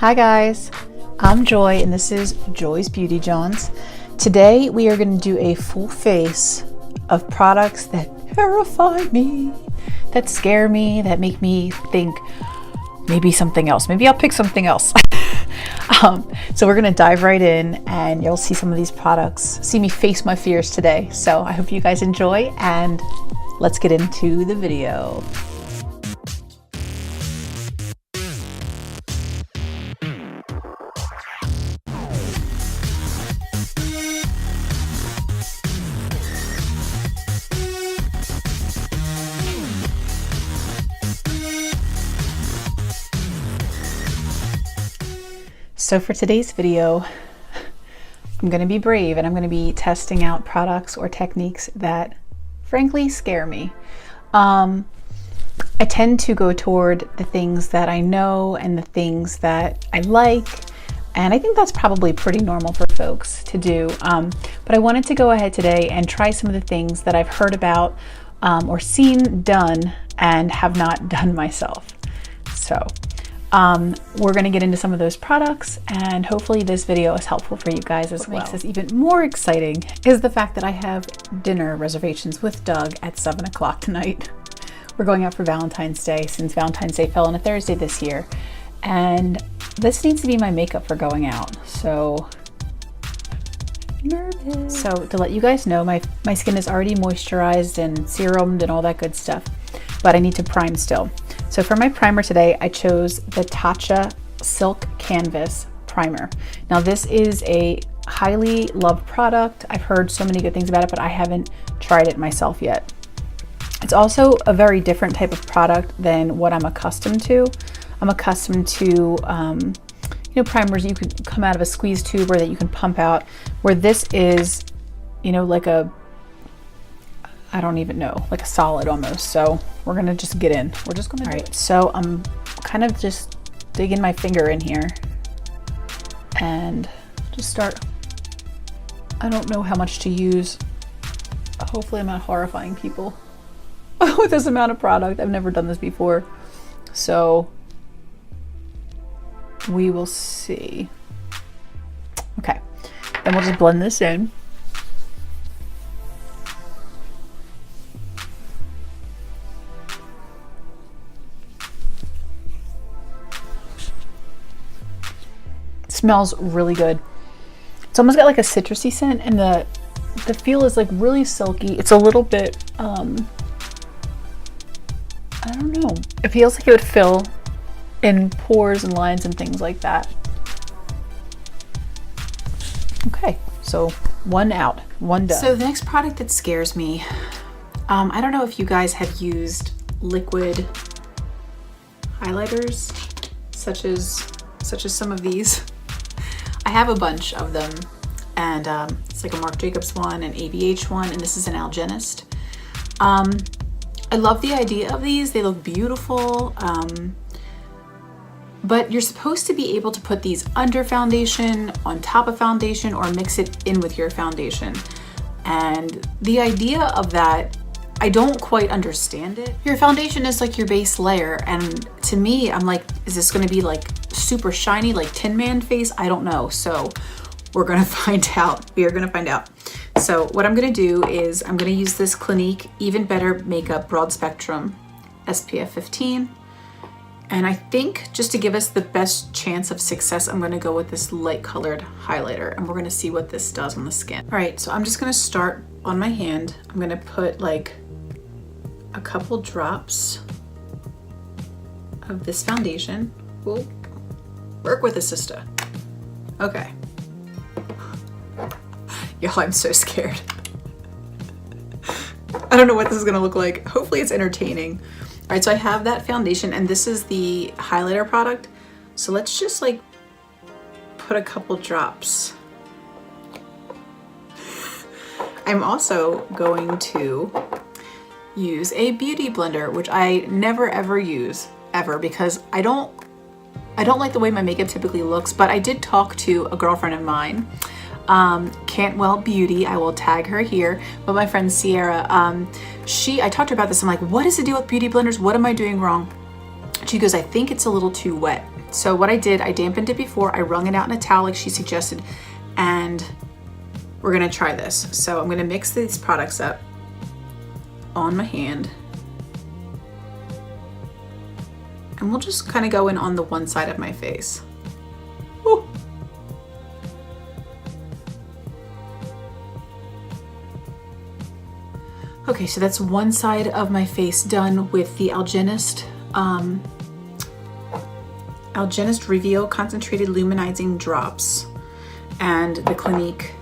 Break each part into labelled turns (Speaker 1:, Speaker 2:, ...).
Speaker 1: Hi guys, I'm Joy and this is Joy's Beauty Johns. Today we are going to do a full face of products that terrify me, that scare me, that make me think maybe something else. Maybe I'll pick something else. So we're going to dive right in and you'll see some of these products, see me face my fears today. So I hope you guys enjoy and let's get into the video. So for today's video, I'm going to be brave and I'm going to be testing out products or techniques that frankly scare me. I tend to go toward the things that I know and the things that I like, and I think that's probably pretty normal for folks to do. But I wanted to go ahead today and try some of the things that I've heard about or seen done and have not done myself. So we're going to get into some of those products and hopefully this video is helpful for you guys as well. What makes this even more exciting is the fact that I have dinner reservations with Doug at 7 o'clock tonight. We're going out for Valentine's Day since Valentine's Day fell on a Thursday this year, and this needs to be my makeup for going out, so nervous. So to let you guys know, my skin is already moisturized and serumed and all that good stuff, but I need to prime still. So for my primer today, I chose the Tatcha Silk Canvas Primer. Now this is a highly loved product. I've heard so many good things about it, but I haven't tried it myself yet. It's also a very different type of product than what I'm accustomed to. I'm accustomed to primers you could come out of a squeeze tube or that you can pump out, where this is, like a, I don't even know, like a solid almost. So we're gonna just get in. We're just gonna do it. So I'm kind of just digging my finger in here and just start. I don't know how much to use. Hopefully I'm not horrifying people with this amount of product. I've never done this before. So we will see. Okay, then we'll just blend this in. Smells really good. It's almost got like a citrusy scent, and the feel is like really silky. It's a little bit I don't know, it feels like it would fill in pores and lines and things like that. Okay, so one out, one done. So the next product that scares me, I don't know if you guys have used liquid highlighters such as some of these. I have a bunch of them, and it's like a Marc Jacobs one, an ABH one, and this is an Algenist. I love the idea of these. They look beautiful, but you're supposed to be able to put these under foundation, on top of foundation, or mix it in with your foundation. And the idea of that, I don't quite understand it. Your foundation is like your base layer, and to me, I'm like, is this gonna be like super shiny, like Tin Man face? I don't know. So we're gonna find out. We are gonna find out. So what I'm gonna do is I'm gonna use this Clinique Even Better Makeup Broad Spectrum SPF 15. And I think just to give us the best chance of success, I'm gonna go with this light colored highlighter, and we're gonna see what this does on the skin. All right, so I'm just gonna start on my hand. I'm gonna put like a couple drops of this foundation. We'll work with a sister. Okay. Y'all, I'm so scared. I don't know what this is gonna look like. Hopefully it's entertaining. All right, so I have that foundation, and this is the highlighter product. So let's just like put a couple drops. I'm also going to use a beauty blender, which I never ever use ever because I don't like the way my makeup typically looks, but I did talk to a girlfriend of mine, Cantwell Beauty, I will tag her here, but my friend Sierra, I talked to her about this. I'm like, what is the deal with beauty blenders? What am I doing wrong? She goes, I think it's a little too wet. So what I did, I dampened it before, I wrung it out in a towel like she suggested, and we're gonna try this. So I'm gonna mix these products up on my hand. And we'll just kind of go in on the one side of my face. Woo. Okay, so that's one side of my face done with the Algenist Reveal Concentrated Luminizing Drops and the Clinique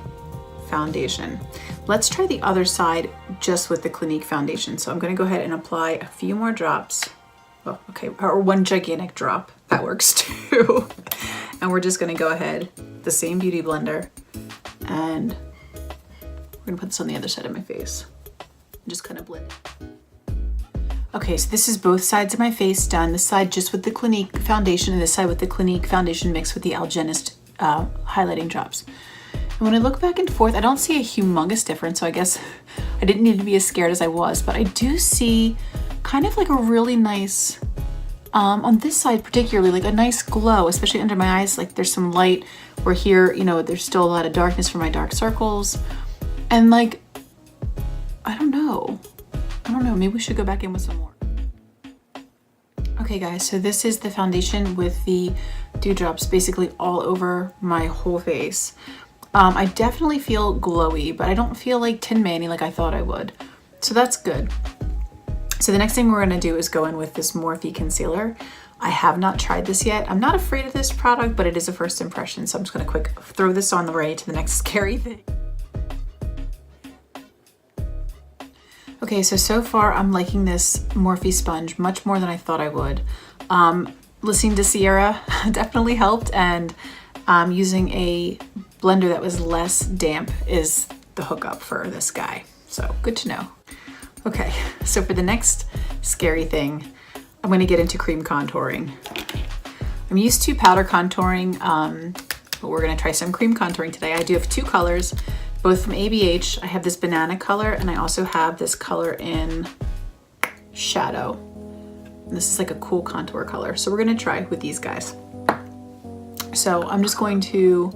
Speaker 1: foundation. Let's try the other side just with the Clinique foundation. So I'm gonna go ahead and apply a few more drops. Well, okay, or one gigantic drop, that works too. And we're just gonna go ahead, the same beauty blender, and we're gonna put this on the other side of my face. And just kind of blend it. Okay, so this is both sides of my face done. This side just with the Clinique foundation and this side with the Clinique foundation mixed with the Algenist highlighting drops. And when I look back and forth, I don't see a humongous difference, so I guess I didn't need to be as scared as I was, but I do see kind of like a really nice, on this side particularly, like a nice glow, especially under my eyes. Like there's some light, where here, you know, there's still a lot of darkness for my dark circles. And like, I don't know, maybe we should go back in with some more. Okay guys, so this is the foundation with the dewdrops basically all over my whole face. I definitely feel glowy, but I don't feel like Tin Manny like I thought I would. So that's good. So the next thing we're gonna do is go in with this Morphe concealer. I have not tried this yet. I'm not afraid of this product, but it is a first impression. So I'm just gonna quick throw this on the way to the next scary thing. Okay, so far I'm liking this Morphe sponge much more than I thought I would. Listening to Sierra definitely helped, and using a blender that was less damp is the hookup for this guy. So good to know. Okay, so for the next scary thing, I'm gonna get into cream contouring. I'm used to powder contouring, but we're gonna try some cream contouring today. I do have two colors, both from ABH. I have this banana color, and I also have this color in shadow. And this is like a cool contour color. So we're gonna try with these guys. So I'm just going to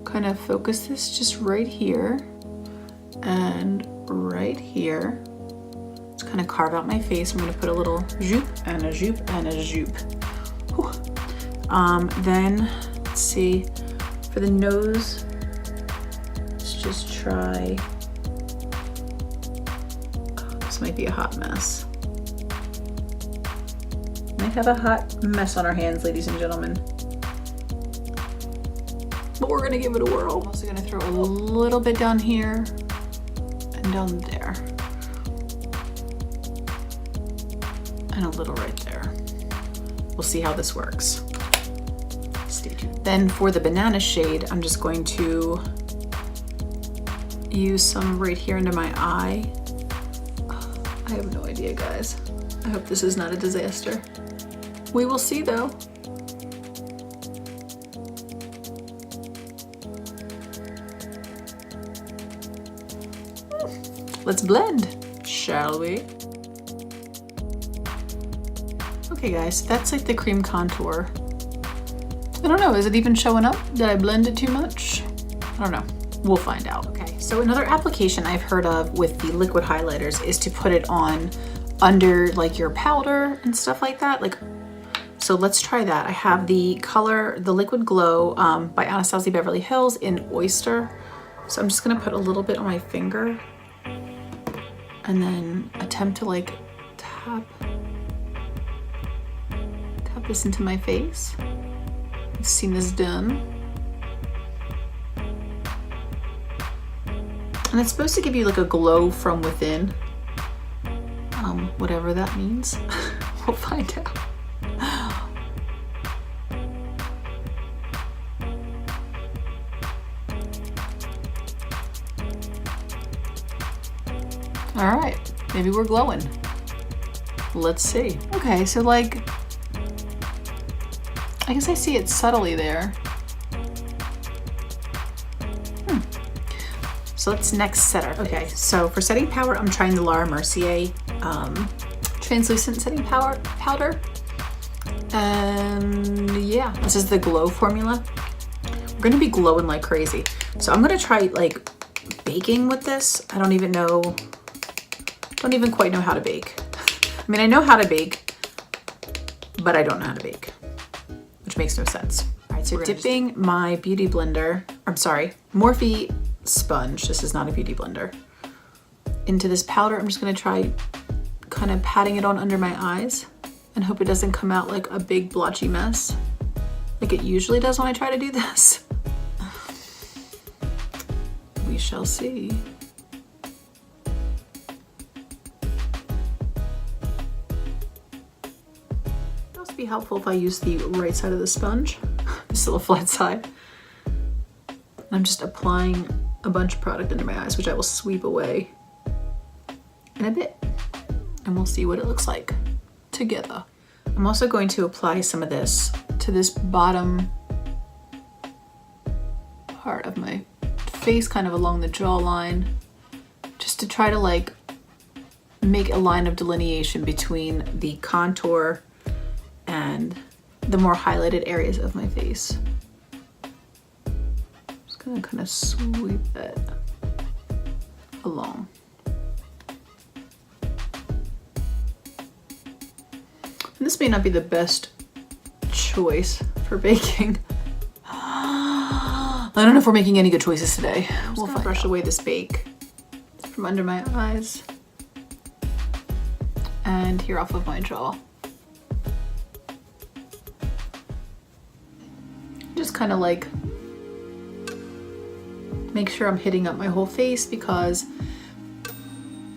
Speaker 1: kind of focus this just right here and right here. Just kind of carve out my face. I'm gonna put a little zoop and a zoop and a zoop. Then let's see, for the nose, let's just try, oh, this might be a hot mess. Might have a hot mess on our hands, ladies and gentlemen. But we're gonna give it a whirl. I'm also gonna throw a little bit down here and down there. And a little right there. We'll see how this works. Stay tuned. Then for the banana shade, I'm just going to use some right here under my eye. I have no idea, guys. I hope this is not a disaster. We will see though. Let's blend, shall we? Okay guys, that's like the cream contour. I don't know, is it even showing up? Did I blend it too much? I don't know, we'll find out. Okay, so another application I've heard of with the liquid highlighters is to put it on under like your powder and stuff like that. So let's try that. I have the color, the Liquid Glow by Anastasia Beverly Hills in Oyster. So I'm just gonna put a little bit on my finger and then attempt to like tap this into my face. I've seen this done. And it's supposed to give you like a glow from within. Whatever that means. We'll find out. All right, maybe we're glowing. Let's see. Okay, so like, I guess I see it subtly there. So let's next set our face. Okay, so for setting powder, I'm trying the Laura Mercier translucent setting powder. And yeah, this is the glow formula. We're gonna be glowing like crazy. So I'm gonna try like baking with this. I don't even quite know how to bake. I mean, I know how to bake, but I don't know how to bake, which makes no sense. All right, so dipping my beauty blender, I'm sorry, Morphe sponge, this is not a beauty blender, into this powder. I'm just gonna try kind of patting it on under my eyes and hope it doesn't come out like a big blotchy mess like it usually does when I try to do this. We shall see. It'd also be helpful if I use the right side of the sponge, this little flat side. I'm just applying a bunch of product under my eyes, which I will sweep away in a bit, and we'll see what it looks like together. I'm also going to apply some of this to this bottom part of my face, kind of along the jawline, just to try to like make a line of delineation between the contour and the more highlighted areas of my face. Just gonna kind of sweep it along. And this may not be the best choice for baking. I don't know if we're making any good choices today. We'll brush away this bake from under my eyes and here off of my jaw. Just kind of like make sure I'm hitting up my whole face because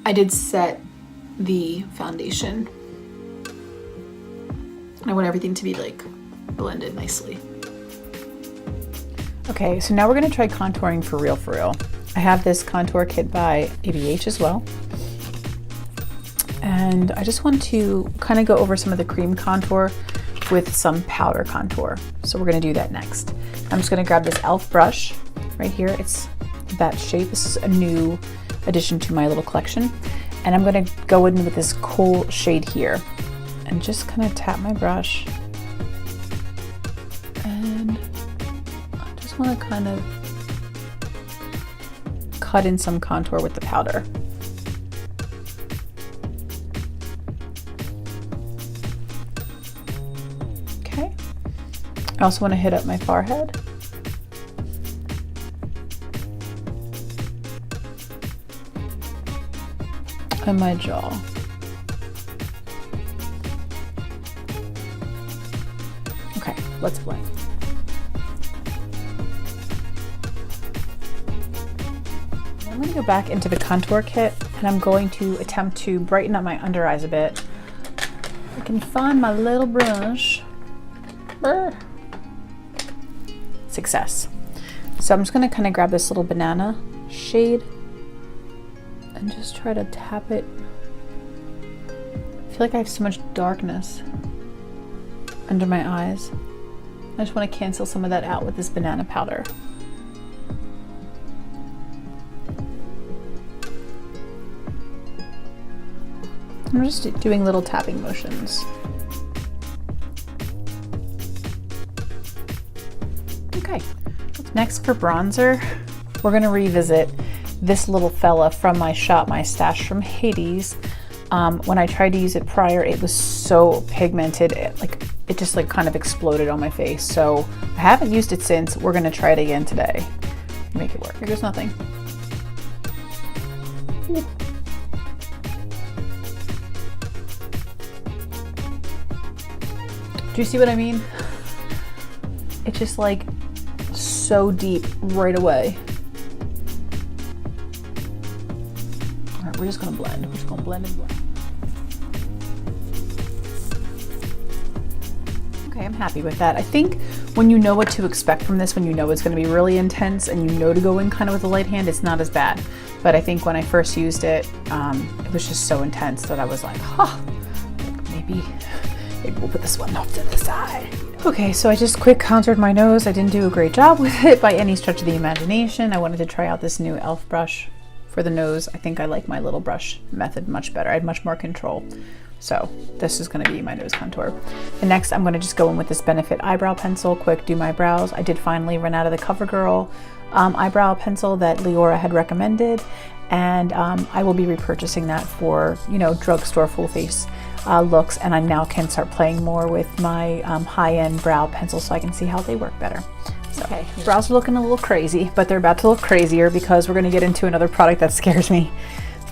Speaker 1: I did set the foundation. I want everything to be like blended nicely. Okay, so now we're gonna try contouring for real. I have this contour kit by ABH as well. And I just want to kind of go over some of the cream contour with some powder contour. So we're gonna do that next. I'm just gonna grab this e.l.f. brush right here. It's that shape. This is a new addition to my little collection. And I'm gonna go in with this cool shade here and just kind of tap my brush. And I just want to kind of cut in some contour with the powder. Okay. I also want to hit up my forehead. And my jaw. Okay, let's blend. I'm going to go back into the contour kit and I'm going to attempt to brighten up my under eyes a bit. I can find my little brush. Brr. Success. So I'm just going to kind of grab this little banana shade and just try to tap it. I feel like I have so much darkness under my eyes. I just want to cancel some of that out with this banana powder. I'm just doing little tapping motions. Okay, next for bronzer, we're gonna revisit this little fella from my shop, my stash from Hades. When I tried to use it prior, it was so pigmented, it just like kind of exploded on my face. So I haven't used it since. We're gonna try it again today. Make it work. Here goes nothing. Ooh. Do you see what I mean? It's just like so deep right away. All right, we're just gonna blend. We're just gonna blend and blend. Okay, I'm happy with that. I think when you know what to expect from this, when you know it's gonna be really intense and you know to go in kind of with a light hand, it's not as bad. But I think when I first used it, it was just so intense that I was like, huh, maybe we'll put this one off to the side. Okay, so I just quick contoured my nose. I didn't do a great job with it by any stretch of the imagination. I wanted to try out this new e.l.f. brush for the nose. I think I like my little brush method much better. I had much more control So this is going to be my nose contour. And next I'm going to just go in with this Benefit eyebrow pencil, quick do my brows. I did finally run out of the CoverGirl eyebrow pencil that Leora had recommended, and I will be repurchasing that for, you know, drugstore full face looks, and I now can start playing more with my high-end brow pencils so I can see how they work better. So, okay, brows are looking a little crazy, but they're about to look crazier because we're going to get into another product that scares me.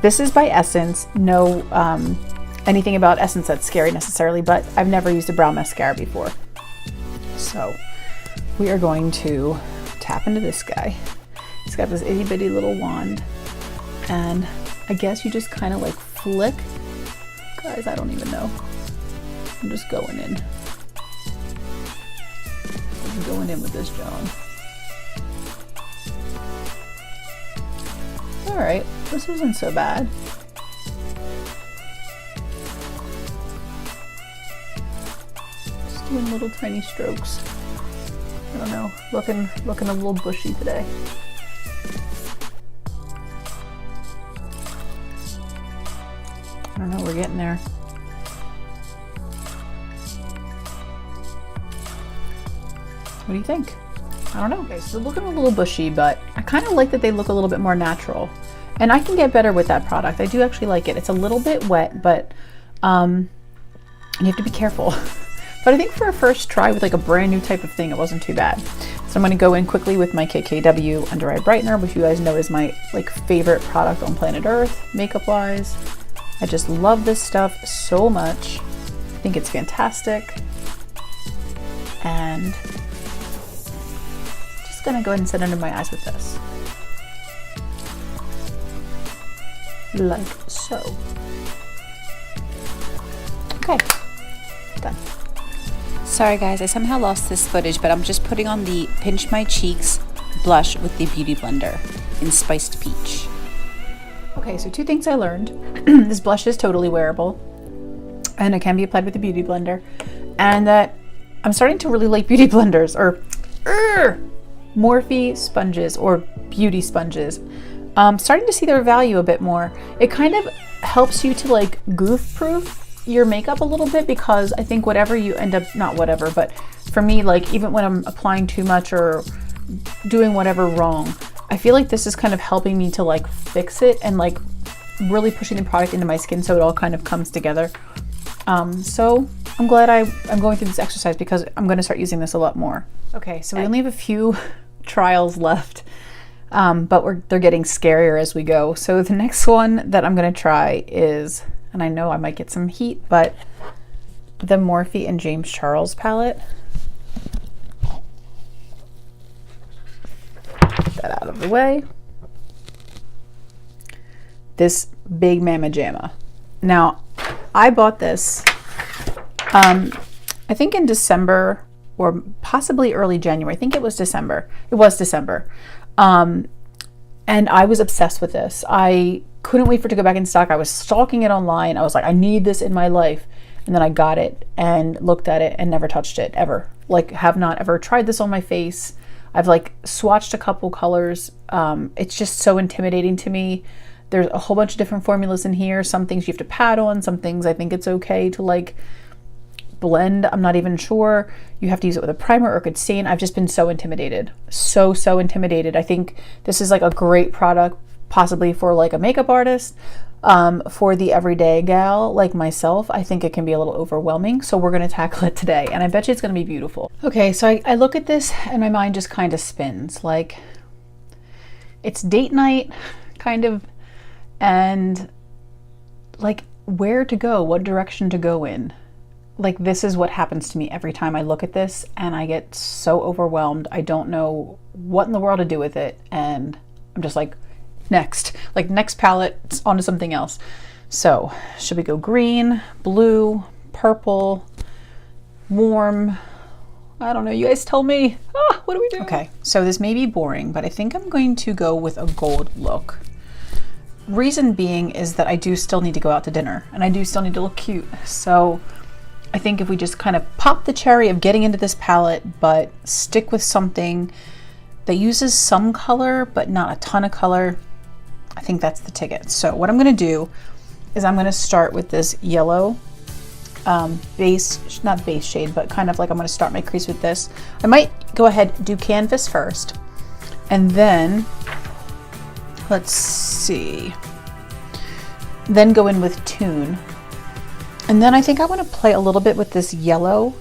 Speaker 1: This is by Essence. No anything about Essence that's scary necessarily, but I've never used a brow mascara before. So we are going to tap into this guy. He's got this itty bitty little wand, and I guess you just kind of like flick. Guys, I don't even know. I'm just going in. I'm going in with this John. All right, this isn't so bad. Just doing little tiny strokes. I don't know, looking a little bushy today. I don't know, we're getting there. What do you think? I don't know. Okay, so looking a little bushy, but I kind of like that they look a little bit more natural. And I can get better with that product. I do actually like it. It's a little bit wet, but you have to be careful. But I think for a first try with like a brand new type of thing, it wasn't too bad. So I'm going to go in quickly with my KKW Under Eye Brightener, which you guys know is my like favorite product on planet Earth, makeup wise. I just love this stuff so much. I think it's fantastic. And just gonna go ahead and set under my eyes with this. Like so. Okay, done.
Speaker 2: Sorry guys, I somehow lost this footage, but I'm just putting on the Pinch My Cheeks blush with the Beauty Blender in Spiced Peach.
Speaker 1: Okay, so two things I learned. This blush is totally wearable, and it can be applied with the Beauty Blender, and that I'm starting to really like beauty blenders, or Morphe sponges, or beauty sponges. Starting to see their value a bit more. It kind of helps you to like goof-proof your makeup a little bit, because I think whatever you end up, not whatever, but for me, like even when I'm applying too much or doing whatever wrong, I feel like this is kind of helping me to like fix it and like really pushing the product into my skin so it all kind of comes together. So I'm glad I'm going through this exercise, because I'm going to start using this a lot more. Okay, so we only have a few trials left, but they're getting scarier as we go. So the next one that I'm going to try is, and I know I might get some heat, but the Morphe and James Charles palette. That out of the way. This big Mama Jamma. Now, I bought this, I think in December or possibly early January. I think it was December. It was December. And I was obsessed with this. I couldn't wait for it to go back in stock. I was stalking it online. I was like, I need this in my life. And then I got it and looked at it and never touched it ever. Like, have not ever tried this on my face. I've like swatched a couple colors. It's just so intimidating to me. There's a whole bunch of different formulas in here. Some things you have to pat on, some things I think it's okay to like blend. I'm not even sure. You have to use it with a primer or it could stain. I've just been so intimidated. So intimidated. I think this is like a great product, possibly for like a makeup artist. For the everyday gal like myself, I think it can be a little overwhelming. So we're going to tackle it today, and I bet you it's going to be beautiful. Okay, so I look at this and my mind just kind of spins. Like, it's date night, kind of, and like where to go, what direction to go in. Like, this is what happens to me every time I look at this, and I get so overwhelmed. I don't know what in the world to do with it, and I'm just like, next palette, onto something else. So should we go green, blue, purple, warm? I don't know, you guys tell me. What do we do? Okay, so this may be boring, but I think I'm going to go with a gold look. Reason being is that I do still need to go out to dinner, and I do still need to look cute. So I think if we just kind of pop the cherry of getting into this palette, but stick with something that uses some color, but not a ton of color, I think that's the ticket. So what I'm going to do is I'm going to start with this yellow base, not base shade, but kind of like I'm going to start my crease with this. I might go ahead, do canvas first, and then, let's see, then go in with Tune. And then I think I want to play a little bit with this yellow,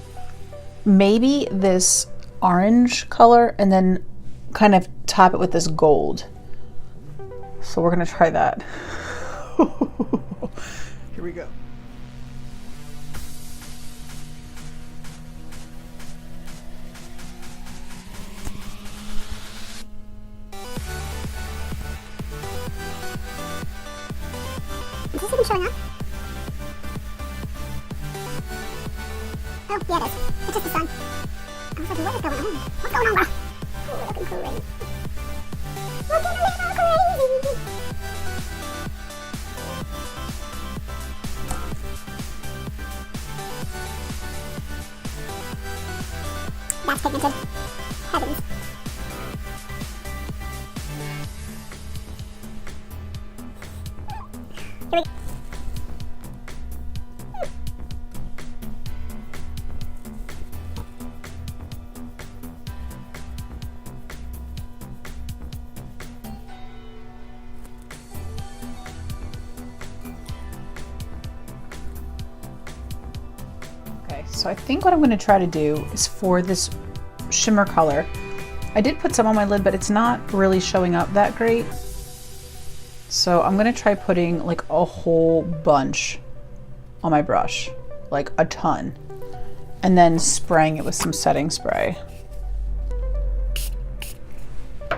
Speaker 1: maybe this orange color, and then kind of top it with this gold. So we're going to try that. Here we go.
Speaker 3: Is this even showing up? Oh, yeah, it is. It's just the sun. I was like, what is going on? What's going on, bro? Oh, we're looking great. Looking a little crazy. That's pigmented. Heavens. Here we go.
Speaker 1: Okay, so I think what I'm going to try to do is for this shimmer color, I did put some on my lid, but it's not really showing up that great. So I'm going to try putting like a whole bunch on my brush, like a ton, and then spraying it with some setting spray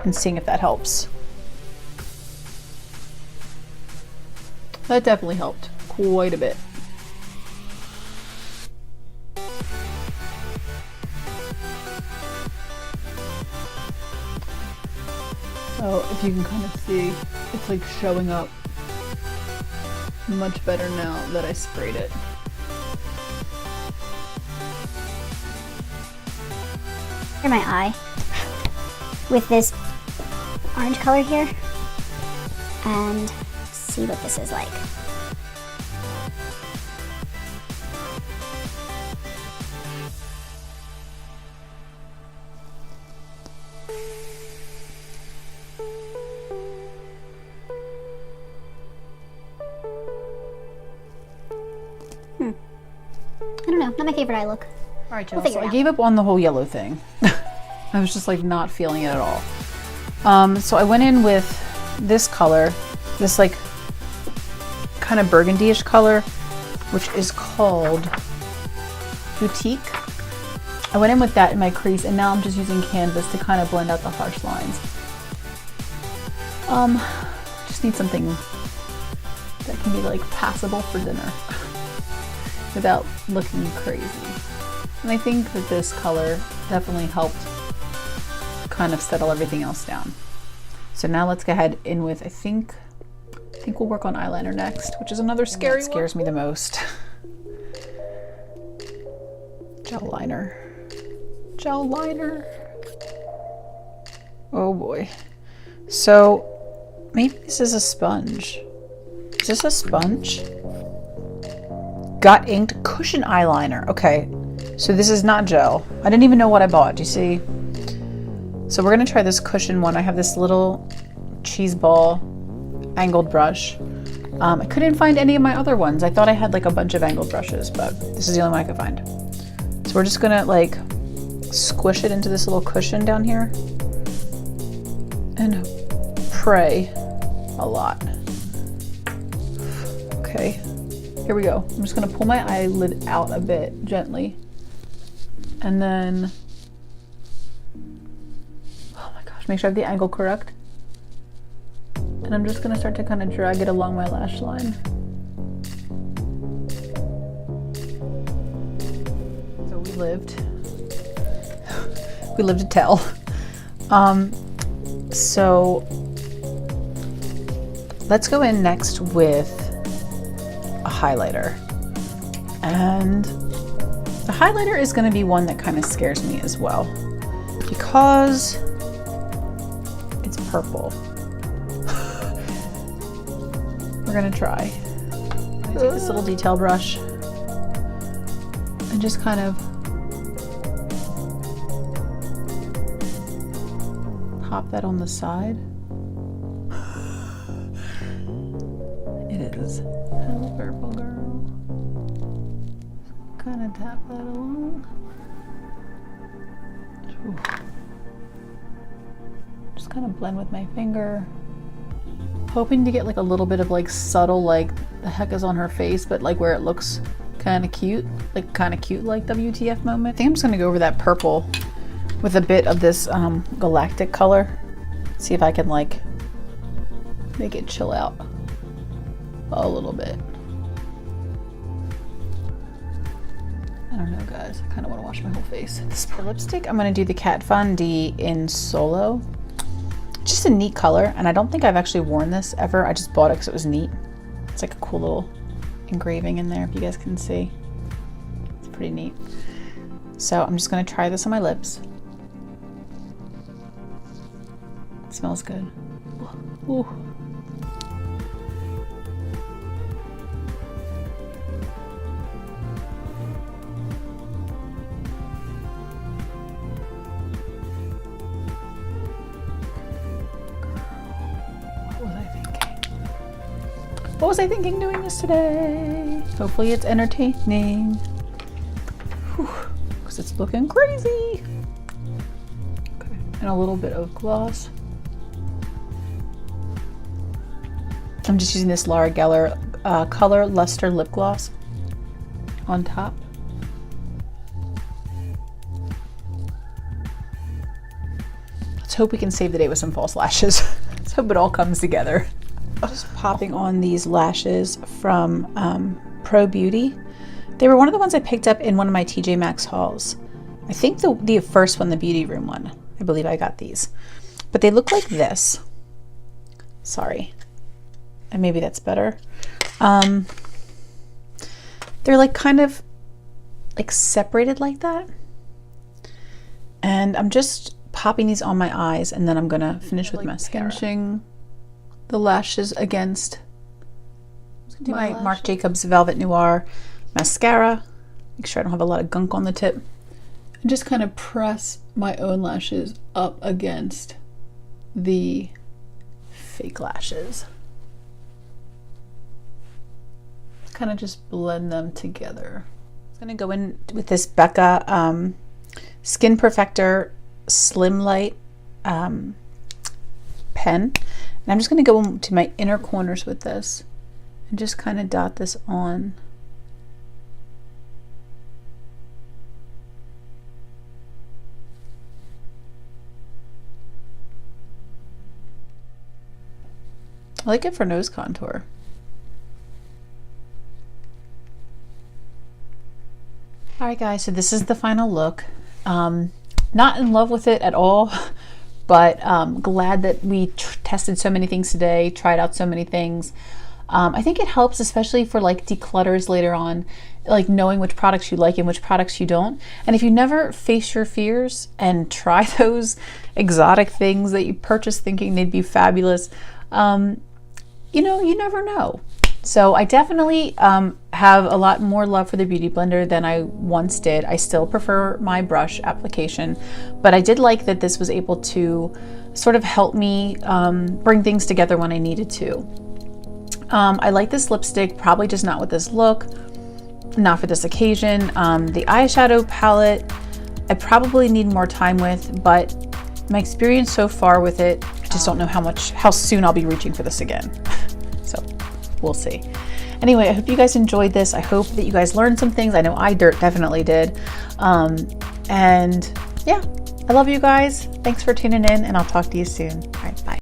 Speaker 1: and seeing if that helps. That definitely helped quite a bit. So if you can kind of see, it's like showing up much better now that I sprayed it.
Speaker 3: For my eye with this orange color here and see what this is like. I don't know, not my favorite eye look.
Speaker 1: All right,
Speaker 3: We'll
Speaker 1: Jill,
Speaker 3: figure
Speaker 1: so
Speaker 3: it
Speaker 1: I
Speaker 3: out.
Speaker 1: gave up on the whole yellow thing. I was just like not feeling it at all. So I went in with this color, this like kind of burgundy-ish color, which is called Boutique. I went in with that in my crease, and now I'm just using canvas to kind of blend out the harsh lines. Just need something that can be like passable for dinner without looking crazy. And I think that this color definitely helped kind of settle everything else down. So now let's go ahead in with, I think we'll work on eyeliner next, which is another scary one. Scares me the most. Gel liner. Gel liner. Oh boy. So maybe this is a sponge. Is this a sponge? Got inked cushion eyeliner. Okay, so this is not gel. I didn't even know what I bought. Do you see? So we're gonna try this cushion one. I have this little cheese ball angled brush. I couldn't find any of my other ones. I thought I had like a bunch of angled brushes, but this is the only one I could find. So we're just gonna like squish it into this little cushion down here and pray a lot. Okay, here we go. I'm just gonna pull my eyelid out a bit gently, and then, oh my gosh, make sure I have the angle correct. And I'm just gonna start to kind of drag it along my lash line. So we lived to tell. So let's go in next with a highlighter. And the highlighter is gonna be one that kind of scares me as well, because it's purple. We're gonna try. I take this little detail brush and just kind of pop that on the side. It is hella purple, girl. Kind of tap that along. Ooh. Just kind of blend with my finger. Hoping to get like a little bit of like subtle, like the heck is on her face, but like where it looks kind of cute, like WTF moment. I think I'm just gonna go over that purple with a bit of this galactic color. See if I can like make it chill out a little bit. I don't know, guys. I kind of want to wash my whole face. For lipstick, I'm going to do the Kat Von D in Solo. Just a neat color, and I don't think I've actually worn this ever. I just bought it because it was neat. It's like a cool little engraving in there, if you guys can see. It's pretty neat. So I'm just going to try this on my lips. It smells good. Ooh. What was I thinking doing this today? Hopefully it's entertaining. Because it's looking crazy. Okay. And a little bit of gloss. I'm just using this Laura Geller Color Luster Lip Gloss on top. Let's hope we can save the day with some false lashes. Let's hope it all comes together. Just popping on these lashes from Pro Beauty. They were one of the ones I picked up in one of my TJ Maxx hauls. I think the first one, the Beauty Room one. I believe I got these. But they look like this. Sorry. And maybe that's better. They're like kind of like separated like that. And I'm just popping these on my eyes, and then I'm gonna finish with mascara. Pinching the lashes against my Marc Jacobs Velvet Noir mascara. Make sure I don't have a lot of gunk on the tip. And just kind of press my own lashes up against the fake lashes. Kind of just blend them together. I'm gonna go in with this Becca Skin Perfector Slim Light pen. And I'm just going to go into my inner corners with this and just kind of dot this on. I like it for nose contour. Alright guys, so this is the final look. Not in love with it at all. But glad that we tested so many things today, tried out so many things. I think it helps, especially for like declutters later on, like knowing which products you like and which products you don't. And if you never face your fears and try those exotic things that you purchased thinking they'd be fabulous, you know, you never know. So I definitely have a lot more love for the Beauty Blender than I once did. I still prefer my brush application, but I did like that this was able to sort of help me bring things together when I needed to. I like this lipstick, probably just not with this look, not for this occasion. The eyeshadow palette, I probably need more time with, but my experience so far with it, I just don't know how soon I'll be reaching for this again. So we'll see. Anyway, I hope you guys enjoyed this. I hope that you guys learned some things. I know I definitely did. And yeah, I love you guys. Thanks for tuning in, and I'll talk to you soon. All right, bye.